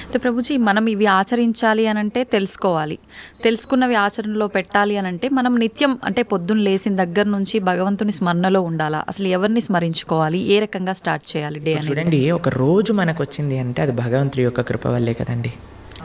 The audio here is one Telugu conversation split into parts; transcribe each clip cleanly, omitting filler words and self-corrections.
అయితే ప్రభుజీ మనం ఇవి ఆచరించాలి అని అంటే తెలుసుకోవాలి, తెలుసుకున్నవి ఆచరణలో పెట్టాలి అని అంటే మనం నిత్యం అంటే పొద్దున్న లేచిన దగ్గర నుంచి భగవంతుని స్మరణలో ఉండాలా? అసలు ఎవరిని స్మరించుకోవాలి, ఏ రకంగా స్టార్ట్ చేయాలి డే అనేది? చూడండి, ఒక రోజు మనకు వచ్చింది అంటే అది భగవంతుడి యొక్క కృప వల్లే కదండి.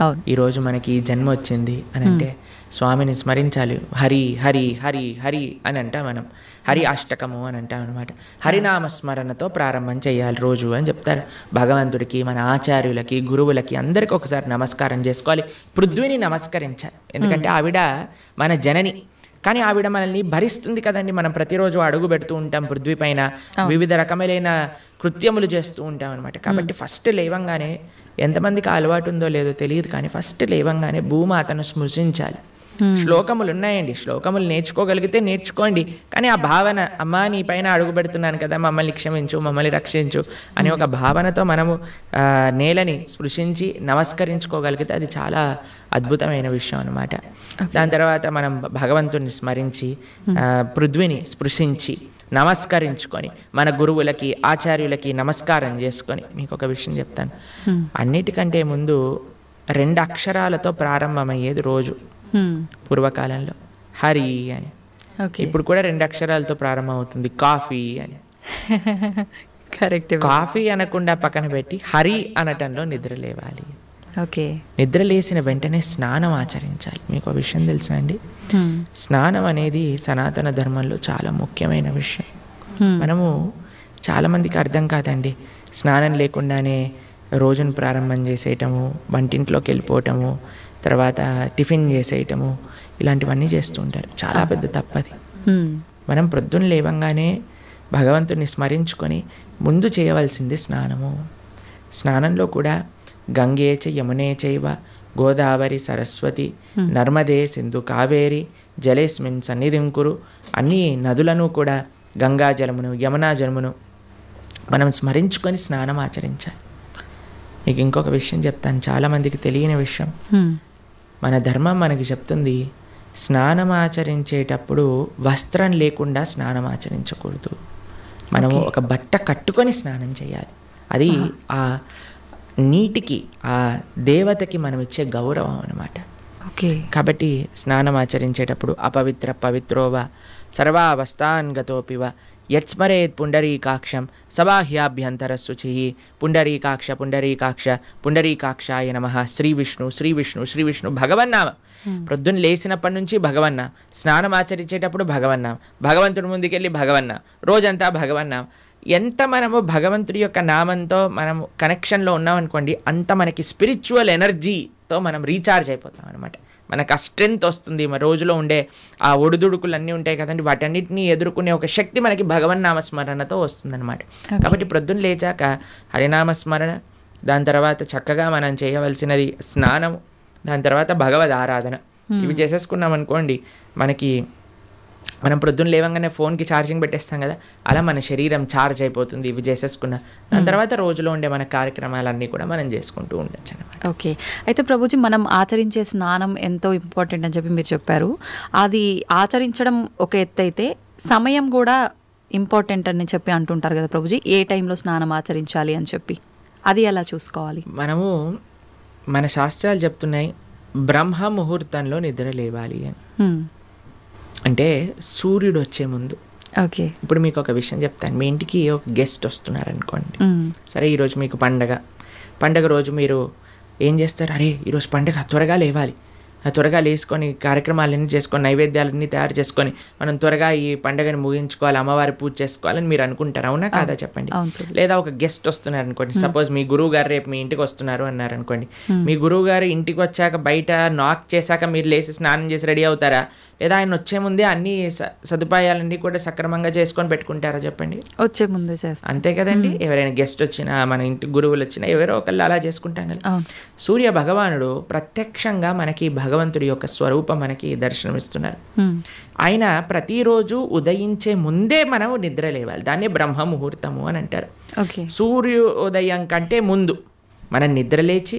అవును, ఈరోజు మనకి ఈ జన్మ వచ్చింది అని అంటే స్వామిని స్మరించాలి. హరి హరి హరి హరి అని అంటాం మనం, హరి అష్టకము అని అంటాం అనమాట. హరినామ స్మరణతో ప్రారంభం చేయాలి రోజు అని చెప్తారు. భగవంతుడికి, మన ఆచార్యులకి, గురువులకి అందరికీ ఒకసారి నమస్కారం చేసుకోవాలి. పృథ్వీని నమస్కరించాలి, ఎందుకంటే ఆవిడ మన జనని. కానీ ఆవిడ మనల్ని భరిస్తుంది కదండి. మనం ప్రతిరోజు అడుగు పెడుతూ ఉంటాం పృథ్వీ పైన, వివిధ రకములైన కృత్యములు చేస్తూ ఉంటాం అనమాట. కాబట్టి ఫస్ట్ లేవంగానే, ఎంతమందికి అలవాటు ఉందో లేదో తెలియదు కానీ ఫస్ట్ లేవంగానే భూమాతను స్మృశించాలి. శ్లోకములు ఉన్నాయండి, శ్లోకములు నేర్చుకోగలిగితే నేర్చుకోండి. కానీ ఆ భావన, అమ్మా నీ పైన అడుగు పెడుతున్నాను కదా, మమ్మల్ని క్షమించు, మమ్మల్ని రక్షించు అనే ఒక భావనతో మనము నేలని స్పృశించి నమస్కరించుకోగలిగితే అది చాలా అద్భుతమైన విషయం అనమాట. దాని తర్వాత మనం భగవంతుని స్మరించి పృథ్వీని స్పృశించి నమస్కరించుకొని మన గురువులకి, ఆచార్యులకి నమస్కారం చేసుకొని, మీకు ఒక విషయం చెప్తాను. అన్నిటికంటే ముందు 2 అక్షరాలతో ప్రారంభమయ్యేది రోజు పూర్వకాలంలో, హరి అని. ఇప్పుడు కూడా 2 అక్షరాలతో ప్రారంభం అవుతుంది, కాఫీ అని. కరెక్ట్. కాఫీ అనకుండా పక్కన పెట్టి హరి అనటంలో నిద్ర లేవాలి. ఓకే. నిద్ర లేసిన వెంటనే స్నానం ఆచరించాలి. మీకు ఆ విషయం తెలుసా అండి? స్నానం అనేది సనాతన ధర్మంలో చాలా ముఖ్యమైన విషయం. మనము చాలామందికి అర్థం కాదండి. స్నానం లేకుండానే రోజును ప్రారంభం చేసేయటము, వంటింట్లోకి వెళ్ళిపోవటము, తర్వాత టిఫిన్ చేసేయటము, ఇలాంటివన్నీ చేస్తూ ఉంటారు. చాలా పెద్ద తప్పది. మనం ప్రొద్దున లేవంగానే భగవంతుని స్మరించుకొని ముందు చేయవలసింది స్నానము. స్నానంలో కూడా గంగే చ యమునే చైవ గోదావరి సరస్వతి నర్మదే సింధు కావేరి జలేస్మిన్ సన్నిధిం కురు. అన్ని నదులను కూడా, గంగా జలమును, యమునా జలమును మనం స్మరించుకొని స్నానం ఆచరించాలి. మీకు ఇంకొక విషయం చెప్తాను, చాలామందికి తెలియని విషయం. మన ధర్మం మనకి చెప్తుంది, స్నానం ఆచరించేటప్పుడు వస్త్రం లేకుండా స్నానం ఆచరించకూడదు. మనము ఒక బట్ట కట్టుకొని స్నానం చేయాలి. అది ఆ నీటికి, ఆ దేవతకి మనం ఇచ్చే గౌరవం అన్నమాట. కాబట్టి స్నానం ఆచరించేటప్పుడు అపవిత్ర పవిత్రోవ సర్వావస్థాన్ గతోపివ యత్స్మరేత్ పుండరీకాక్షం సబాహ్యాభ్యంతర శుచి. పుండరీకాక్ష పుండరీకాక్ష పుండరీకాక్షాయ నమః. శ్రీ విష్ణు శ్రీ విష్ణు శ్రీ విష్ణు భగవన్నామ. ప్రొద్దున లేచినప్పటి నుంచి భగవన్నా, స్నానం ఆచరించేటప్పుడు భగవన్నాం, భగవంతుడి ముందుకెళ్ళి భగవన్నా, రోజంతా భగవన్నాం. ఎంత మనము భగవంతుడి యొక్క నామంతో మనం కనెక్షన్లో ఉన్నామనుకోండి, అంత మనకి స్పిరిచువల్ ఎనర్జీతో మనం రీఛార్జ్ అయిపోతాం అనమాట. మనకు ఆ స్ట్రెంగ్త్ వస్తుంది. మన రోజులో ఉండే ఆ ఒడిదుడుకులు అన్నీ ఉంటాయి కదండి, వాటన్నిటిని ఎదుర్కొనే ఒక శక్తి మనకి భగవన్నామస్మరణతో వస్తుందన్నమాట. కాబట్టి ప్రొద్దున లేచాక హరినామస్మరణ, దాని తర్వాత చక్కగా మనం చేయవలసినది స్నానం, దాని తర్వాత భగవద్ ఆరాధన. ఇవి చేసేసుకున్నాం అనుకోండి, మనం ప్రొద్దున లేవంగానే ఫోన్కి ఛార్జింగ్ పెట్టేస్తాం కదా, అలా మన శరీరం ఛార్జ్ అయిపోతుంది ఇవి చేసేసుకున్నా. దాని తర్వాత రోజులో ఉండే మన కార్యక్రమాలన్నీ కూడా మనం చేసుకుంటూ ఉండొచ్చు అనమాట. ఓకే. అయితే ప్రభుజీ, మనం ఆచరించే స్నానం ఎంతో ఇంపార్టెంట్ అని చెప్పి మీరు చెప్పారు. అది ఆచరించడం ఒక ఎత్తు అయితే సమయం కూడా ఇంపార్టెంట్ అని చెప్పి అంటుంటారు కదా ప్రభుజీ, ఏ టైంలో స్నానం ఆచరించాలి అని చెప్పి, అది ఎలా చూసుకోవాలి? మనము మన శాస్త్రాలు చెప్తున్నాయి, బ్రహ్మ ముహూర్తంలో నిద్ర లేవాలి అని. అంటే సూర్యుడు వచ్చే ముందు. ఓకే. ఇప్పుడు మీకు ఒక విషయం చెప్తాను. మీ ఇంటికి ఒక గెస్ట్ వస్తున్నారు అనుకోండి, సరే ఈరోజు మీకు పండగ రోజు మీరు ఏం చేస్తారు? అరే ఈరోజు పండగ, త్వరగా లేవాలి, త్వరగా లేసుకొని కార్యక్రమాలన్నీ చేసుకొని నైవేద్యాలన్నీ తయారు చేసుకొని మనం త్వరగా ఈ పండుగని ముగించుకోవాలి, అమ్మవారి పూజ చేసుకోవాలని మీరు అనుకుంటారు, అవునా కాదా చెప్పండి? లేదా ఒక గెస్ట్ వస్తున్నారు అనుకోండి, సపోజ్ మీ గురువు గారు రేపు మీ ఇంటికి వస్తున్నారు అన్నారు అనుకోండి, మీ గురువు గారు ఇంటికి వచ్చాక బయట నాక్ చేశాక మీరు లేచి స్నానం చేసి రెడీ అవుతారా? లేదా ఆయన వచ్చే ముందే అన్ని సదుపాయాలన్నీ కూడా సక్రమంగా చేసుకొని పెట్టుకుంటారా చెప్పండి? వచ్చే ముందే చేస్తాం, అంతే కదండి. ఎవరైనా గెస్ట్ వచ్చినా, మన ఇంటి గురువులు వచ్చినా ఎవరో ఒకళ్ళు అలా చేసుకుంటాం కదా. సూర్య భగవానుడు ప్రత్యక్షంగా మనకి భగవంతుడి యొక్క స్వరూపం మనకి దర్శనమిస్తున్నారు. ఆయన ప్రతిరోజు ఉదయించే ముందే మనం నిద్ర లేవాలి. దాన్ని బ్రహ్మ ముహూర్తము అని అంటారు. సూర్యోదయం కంటే ముందు మనం నిద్రలేచి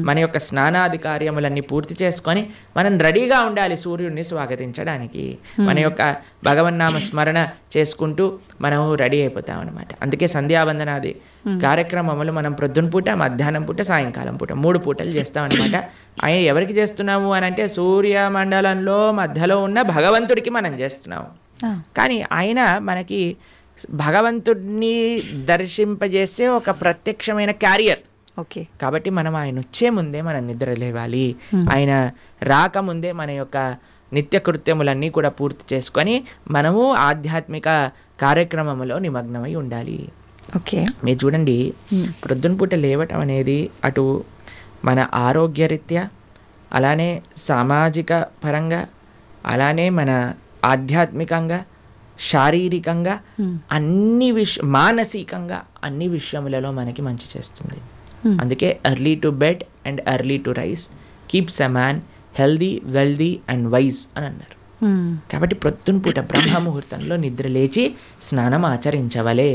మన యొక్క స్నానాది కార్యములన్నీ పూర్తి చేసుకొని మనం రెడీగా ఉండాలి సూర్యుడిని స్వాగతించడానికి. మన యొక్క భగవన్నామ స్మరణ చేసుకుంటూ మనము రెడీ అయిపోతాం అనమాట. అందుకే సంధ్యావందనాది కార్యక్రమములు మనం ప్రొద్దున పూట, మధ్యాహ్నం పూట, సాయంకాలం పూట 3 పూటలు చేస్తామన్నమాట. ఆయన ఎవరికి చేస్తున్నాము అని అంటే సూర్యమండలంలో మధ్యలో ఉన్న భగవంతుడికి మనం చేస్తున్నాము. కానీ ఆయన మనకి భగవంతుడిని దర్శింపజేసే ఒక ప్రత్యక్షమైన క్యారియర్. ఓకే, కాబట్టి మనం ఆయన వచ్చే ముందే మనం నిద్ర లేవాలి. ఆయన రాకముందే మన యొక్క నిత్య కృత్యములన్నీ కూడా పూర్తి చేసుకొని మనము ఆధ్యాత్మిక కార్యక్రమంలో నిమగ్నమై ఉండాలి. ఓకే, మీరు చూడండి, ప్రొద్దున పూట లేవటం అనేది అటు మన ఆరోగ్యరీత్యా, అలానే సామాజిక పరంగా, అలానే మన ఆధ్యాత్మికంగా, శారీరకంగా, అన్ని మానసికంగా అన్ని విషయములలో మనకి మంచి చేస్తుంది. అందుకే early to bed and early to rice keeps a man healthy, wealthy and wise అని అన్నారు. కాబట్టి ప్రొద్దున పూట బ్రహ్మ ముహూర్తంలో నిద్ర లేచి స్నానం ఆచరించవలే.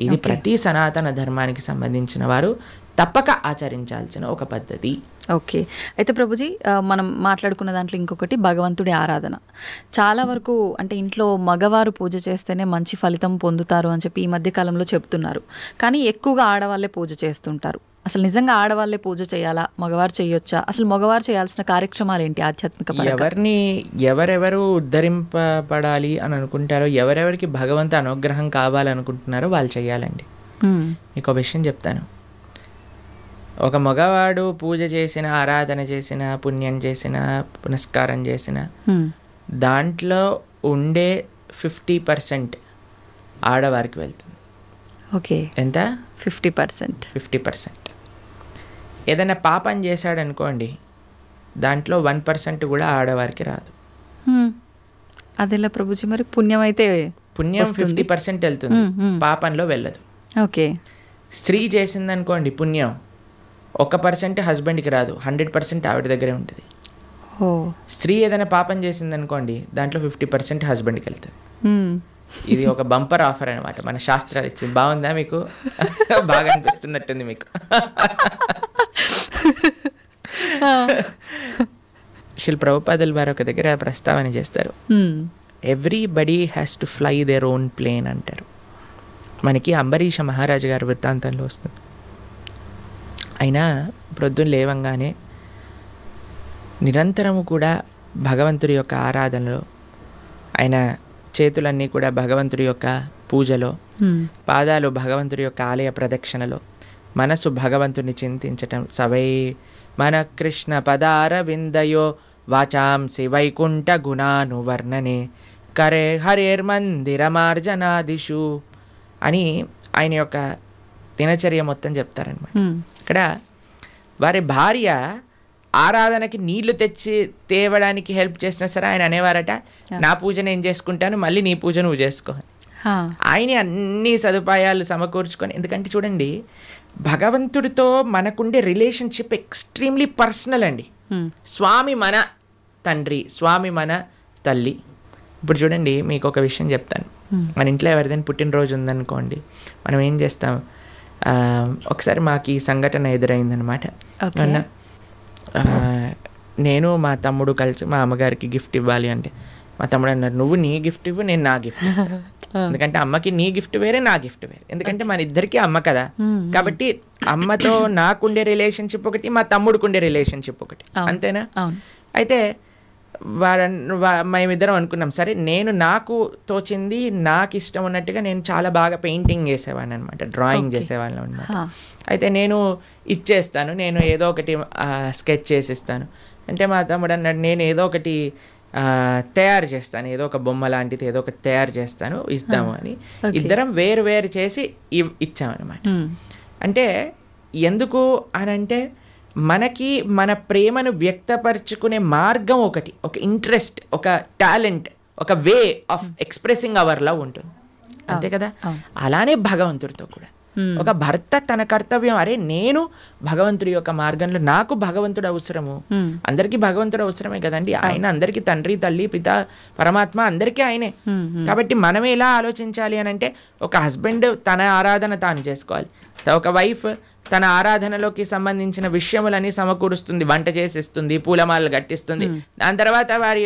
ఇది ప్రతి సనాతన ధర్మానికి సంబంధించిన వారు తప్పక ఆచరించాల్సిన ఒక పద్ధతి. ఓకే, అయితే ప్రభుజీ మనం మాట్లాడుకున్న దాంట్లో ఇంకొకటి భగవంతుడి ఆరాధన. చాలా వరకు అంటే ఇంట్లో మగవారు పూజ చేస్తేనే మంచి ఫలితం పొందుతారు అని చెప్పి ఈ మధ్య కాలంలో చెప్తున్నారు. కానీ ఎక్కువగా ఆడవాళ్ళే పూజ చేస్తుంటారు. అసలు నిజంగా ఆడవాళ్ళే పూజ చేయాలా, మగవారు చేయొచ్చా? అసలు మగవారు చేయాల్సిన కార్యక్రమాలు ఏంటి ఆధ్యాత్మిక పరంగా? ఎవరెవరు ఉద్ధరింపబడాలి అని అనుకుంటారో, ఎవరెవరికి భగవంతు అనుగ్రహం కావాలనుకుంటున్నారో వాళ్ళు చేయాలండి. మీకు ఒక విషయం చెప్తాను. ఒక మగవాడు పూజ చేసిన, ఆరాధన చేసిన, పుణ్యం చేసిన, పునస్కారం చేసిన దాంట్లో ఉండే 50% ఆడవారికి వెళ్తుంది. ఓకే, ఎంత? 50%. 50%. ఏదైనా పాపం చేశాడనుకోండి, దాంట్లో 1% కూడా ఆడవారికి రాదు. అదేలా ప్రభుజీ? మరి పుణ్యం అయితే పుణ్యం 50% వెళ్తుంది, పాపంలో వెళ్ళదు. ఓకే, స్త్రీ చేసిందనుకోండి పుణ్యం 1% హస్బెండ్కి రాదు, 100% ఆవిడ దగ్గరే ఉంటుంది. స్త్రీ ఏదైనా పాపం చేసిందనుకోండి, దాంట్లో 50% హస్బెండ్కి వెళ్తుంది. ఇది ఒక బంపర్ ఆఫర్ అనమాట, మన శాస్త్రాలు ఇచ్చింది. బాగుందా మీకు? బాగా అనిపిస్తున్నట్టుంది మీకు. శిల్ ప్రభుపాదుల వారు ఒక దగ్గర ప్రస్తావన చేస్తారు, everybody has to fly their own plane అంటారు. మనకి అంబరీష మహారాజు గారి వృత్తాంతంలో వస్తుంది. అయినా ప్రొద్దున లేవంగానే నిరంతరము కూడా భగవంతుడి యొక్క ఆరాధనలో, ఆయన చేతులన్నీ కూడా భగవంతుడి యొక్క పూజలో, పాదాలు భగవంతుడి యొక్క ఆలయ ప్రదక్షిణలో, మనసు భగవంతుని చింతించటం. సవై మన కృష్ణ పదార విందయో వాచాంసి వైకుంఠ గుణానువర్ణనే కరే హరేర్మందిరమార్జనాదిషు అని ఆయన యొక్క దినచర్య మొత్తం చెప్తారనమాట. ఇక్కడ వారి భార్య ఆరాధనకి నీళ్లు తెచ్చి తేవడానికి హెల్ప్ చేసినా సరే ఆయన అనేవారట, నా పూజ నేను చేసుకుంటాను, మళ్ళీ నీ పూజ నువ్వు చేసుకో. ఆయన అన్ని సదుపాయాలు సమకూర్చుకొని, ఎందుకంటే చూడండి భగవంతుడితో మనకుండే రిలేషన్షిప్ ఎక్స్ట్రీమ్లీ పర్సనల్ అండి. స్వామి మన తండ్రి, స్వామి మన తల్లి. ఇప్పుడు చూడండి మీకు ఒక విషయం చెప్తాను. మన ఇంట్లో ఎవరిదైనా పుట్టినరోజు ఉందనుకోండి, మనం ఏం చేస్తాం? ఒకసారి మాకు ఈ సంఘటన ఎదురైందనమాట. నేను మా తమ్ముడు కలిసి మా అమ్మగారికి గిఫ్ట్ ఇవ్వాలి అంటే, మా తమ్ముడు అన్నారు, నువ్వు నీ గిఫ్ట్ ఇవ్వు, నేను నా గిఫ్ట్ ఇస్తాను. ఎందుకంటే అమ్మకి నీ గిఫ్ట్ వేరే, నా గిఫ్ట్ వేరే. ఎందుకంటే మన ఇద్దరికి అమ్మ కదా. కాబట్టి అమ్మతో నాకుండే రిలేషన్షిప్ ఒకటి, మా తమ్ముడుకుండే రిలేషన్షిప్ ఒకటి, అంతేనా? అయితే మేమిద్దరం అనుకున్నాం, సరే నేను నాకు తోచింది, నాకు ఇష్టం ఉన్నట్టుగా నేను చాలా బాగా పెయింటింగ్ చేసేవాడిని అనమాట, డ్రాయింగ్ చేసేవాళ్ళం అనమాట. అయితే నేను ఇచ్చేస్తాను, నేను ఏదో ఒకటి స్కెచ్ చేసిస్తాను అంటే, మా తమ్ముడు అన్నాడు, నేను ఏదో ఒకటి తయారు చేస్తాను, ఏదో ఒక బొమ్మ లాంటిది ఏదో ఒకటి తయారు చేస్తాను, ఇద్దాము అని ఇద్దరం వేరు వేరు చేసి ఇచ్చామన్నమాట. అంటే ఎందుకు అని అంటే, మనకి మన ప్రేమను వ్యక్తపరచుకునే మార్గం ఒకటి, ఒక ఇంట్రెస్ట్, ఒక టాలెంట్, ఒక way of expressing hour love ఉంటుంది, అంతే కదా. అలానే భగవంతుడితో కూడా ఒక భర్త తన కర్తవ్యం, అరే నేను భగవంతుడి యొక్క మార్గంలో, నాకు భగవంతుడు అవసరము, అందరికీ భగవంతుడు అవసరమే కదండి. ఆయన అందరికీ తండ్రి, తల్లి, పిత, పరమాత్మ అందరికీ ఆయనే. కాబట్టి మనమే ఎలా ఆలోచించాలి అని అంటే, ఒక హస్బెండ్ తన ఆరాధన తాను చేసుకోవాలి, ఒక వైఫ్ తన ఆరాధనలోకి సంబంధించిన విషయములని సమకూరుస్తుంది, వంట చేసిస్తుంది, పూలమాలలు కట్టిస్తుంది. దాని తర్వాత వారి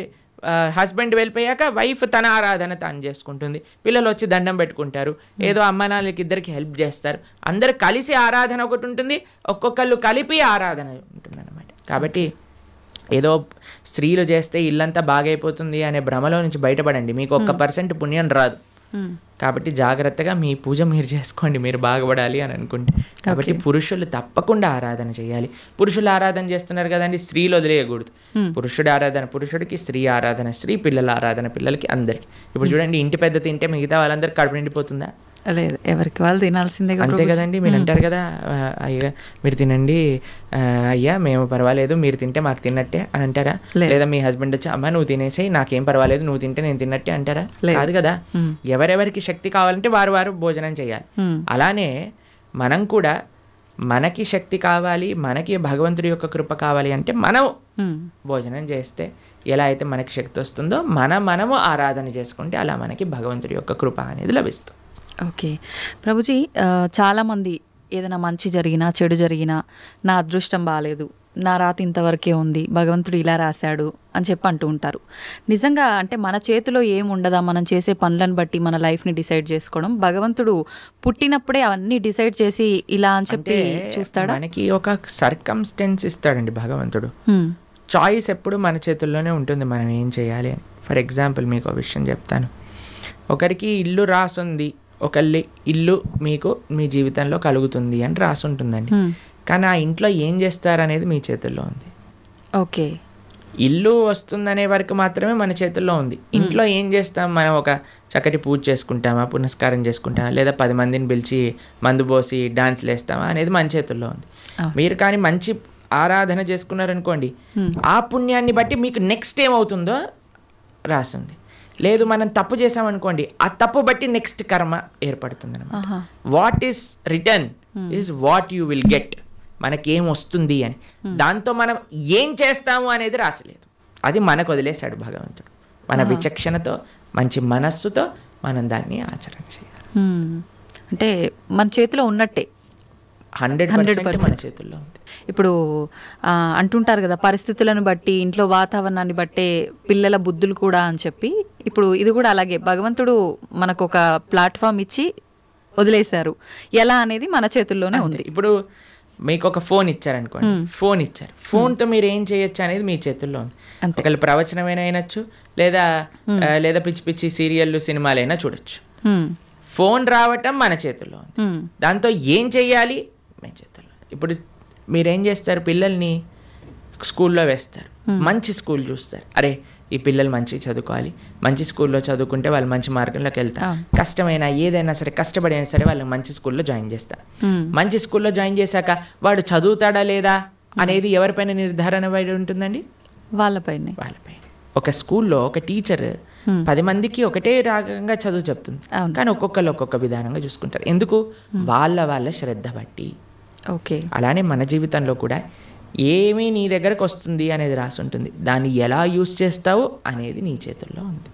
హస్బెండ్ వెళ్ళిపోయాక వైఫ్ తన ఆరాధన తాను చేసుకుంటుంది, పిల్లలు వచ్చి దండం పెట్టుకుంటారు, ఏదో అమ్మ నాన్నలకి ఇద్దరికి హెల్ప్ చేస్తారు, అందరు కలిసి ఆరాధన ఒకటి ఉంటుంది, ఒక్కొక్కళ్ళు కలిపి ఆరాధన ఉంటుంది అన్నమాట. కాబట్టి ఏదో స్త్రీలు చేస్తే ఇల్లంతా బాగైపోతుంది అనే భ్రమలో నుంచి బయటపడండి, మీకు 1% పుణ్యం రాదు. కాబట్టి జాగ్రత్తగా మీ పూజ మీరు చేసుకోండి, మీరు బాగుపడాలి అని అనుకుంటే. కాబట్టి పురుషులు తప్పకుండా ఆరాధన చేయాలి. పురుషులు ఆరాధన చేస్తున్నారు కదండి, స్త్రీలు వదిలేయకూడదు. పురుషుడు ఆరాధన పురుషుడికి, స్త్రీ ఆరాధన స్త్రీ, పిల్లల ఆరాధన పిల్లలకి, అందరికి. ఇప్పుడు చూడండి, ఇంటి పెద్ద తింటే మిగతా వాళ్ళందరూ కడుపు నిండిపోతుందా? లేదు, ఎవరికి వాళ్ళు తినాల్సిందే, అంతే కదండి. మీరు అంటారు కదా, అయ్యా మీరు తినండి, అయ్యా మేము పర్వాలేదు, మీరు తింటే మాకు తిన్నట్టే అని అంటారా? లేదా మీ హస్బెండ్ వచ్చి అమ్మ నువ్వు తినేసి నాకేం పర్వాలేదు, నువ్వు తింటే నేను తిన్నట్టే అంటారా? కాదు కదా. ఎవరెవరికి శక్తి కావాలంటే వారు వారు భోజనం చేయాలి. అలానే మనం కూడా మనకి శక్తి కావాలి, మనకి భగవంతుడి యొక్క కృప కావాలి అంటే మనం భోజనం చేస్తే ఎలా అయితే మనకి శక్తి వస్తుందో మనము ఆరాధన చేసుకుంటే అలా మనకి భగవంతుడి యొక్క కృప అనేది లభిస్తుంది. ఓకే ప్రభుజీ, చాలామంది ఏదైనా మంచి జరిగినా చెడు జరిగినా నా అదృష్టం బాగాలేదు, నా రాత ఇంతవరకే ఉంది, భగవంతుడు ఇలా రాశాడు అని చెప్పి అంటూ ఉంటారు. నిజంగా అంటే మన చేతిలో ఏముండదా, మనం చేసే పనులను బట్టి మన లైఫ్ని డిసైడ్ చేసుకోవడం? భగవంతుడు పుట్టినప్పుడే అవన్నీ డిసైడ్ చేసి ఇలా అని చెప్పి చూస్తాడా? మనకి ఒక సర్కమ్స్టెన్స్ ఇస్తాడండి భగవంతుడు. చాయిస్ ఎప్పుడు మన చేతుల్లోనే ఉంటుంది, మనం ఏం చేయాలి అని. ఫర్ ఎగ్జాంపుల్ మీకు ఒక విషయం చెప్తాను. ఒకరికి ఇల్లు రాసుంది, ఒకళ్ళి ఇల్లు మీకు మీ జీవితంలో కలుగుతుంది అని రాసి ఉంటుందండి. కానీ ఆ ఇంట్లో ఏం చేస్తారనేది మీ చేతుల్లో ఉంది. ఓకే, ఇల్లు వస్తుందనే వరకు మాత్రమే మన చేతుల్లో ఉంది. ఇంట్లో ఏం చేస్తాం, మనం ఒక చక్కటి పూజ చేసుకుంటామా, పునస్కారం చేసుకుంటామా, లేదా 10 మందిని పిలిచి మందు పోసి డాన్స్లు వేస్తామా అనేది మన చేతుల్లో ఉంది. మీరు కానీ మంచి ఆరాధన చేసుకున్నారనుకోండి, ఆ పుణ్యాన్ని బట్టి మీకు నెక్స్ట్ ఏమవుతుందో రాసింది. లేదు మనం తప్పు చేసామనుకోండి, ఆ తప్పు బట్టి నెక్స్ట్ కర్మ ఏర్పడుతుంది అనమాట. What is return is what you will get. మనకేం వస్తుంది అని, దాంతో మనం ఏం చేస్తాము అనేది రాసలేదు, అది మనకు వదిలేశాడు భగవంతుడు. మన విచక్షణతో మంచి మనస్సుతో మనం దాన్ని ఆచరణ చేయాలి. అంటే మన చేతిలో ఉన్నట్టే, 100% మన చేతుల్లో ఉంది. ఇప్పుడు అంటుంటారు కదా, పరిస్థితులను బట్టి ఇంట్లో వాతావరణాన్ని బట్టే పిల్లల బుద్ధులు కూడా అని చెప్పి, ఇప్పుడు ఇది కూడా అలాగే భగవంతుడు మనకు ఒక ప్లాట్ఫామ్ ఇచ్చి వదిలేశారు, ఎలా అనేది మన చేతుల్లోనే ఉంది. ఇప్పుడు మీకు ఒక ఫోన్ ఇచ్చారనుకోండి, ఫోన్ ఇచ్చారు, ఫోన్తో మీరు ఏం చేయొచ్చు అనేది మీ చేతుల్లో ఉంది. ఒకళ్ళు ప్రవచనమైనా అయినచ్చు, లేదా పిచ్చి పిచ్చి సీరియళ్ళు సినిమాలైనా చూడొచ్చు. ఫోన్ రావటం మన చేతుల్లో ఉంది, దాంతో ఏం చెయ్యాలి మీ చేతుల్లో. ఇప్పుడు మీరేం చేస్తారు, పిల్లల్ని స్కూల్లో వేస్తారు, మంచి స్కూల్ చూస్తారు, అరే ఈ పిల్లలు మంచిగా చదువుకోవాలి, మంచి స్కూల్లో చదువుకుంటే వాళ్ళు మంచి మార్గంలోకి వెళ్తారు, కష్టమైనా ఏదైనా సరే కష్టపడి అయినా సరే వాళ్ళని మంచి స్కూల్లో జాయిన్ చేస్తారు. మంచి స్కూల్లో జాయిన్ చేశాక వాడు చదువుతాడా లేదా అనేది ఎవరిపైన నిర్ధారణ పడి ఉంటుందండి? వాళ్ళపైన. ఒక స్కూల్లో ఒక టీచర్ 10 మందికి ఒకటే రాగంగా చదువు చెప్తుంది, కానీ ఒక్కొక్కరు ఒక్కొక్క విధానంగా చూసుకుంటారు. ఎందుకు? వాళ్ళ శ్రద్ధ బట్టి. ఓకే, అలానే మన జీవితంలో కూడా ఏమీ నీ దగ్గరకు వస్తుంది అనేది రాసి ఉంటుంది, దాన్ని ఎలా యూజ్ చేస్తావు అనేది నీ చేతుల్లో ఉంది.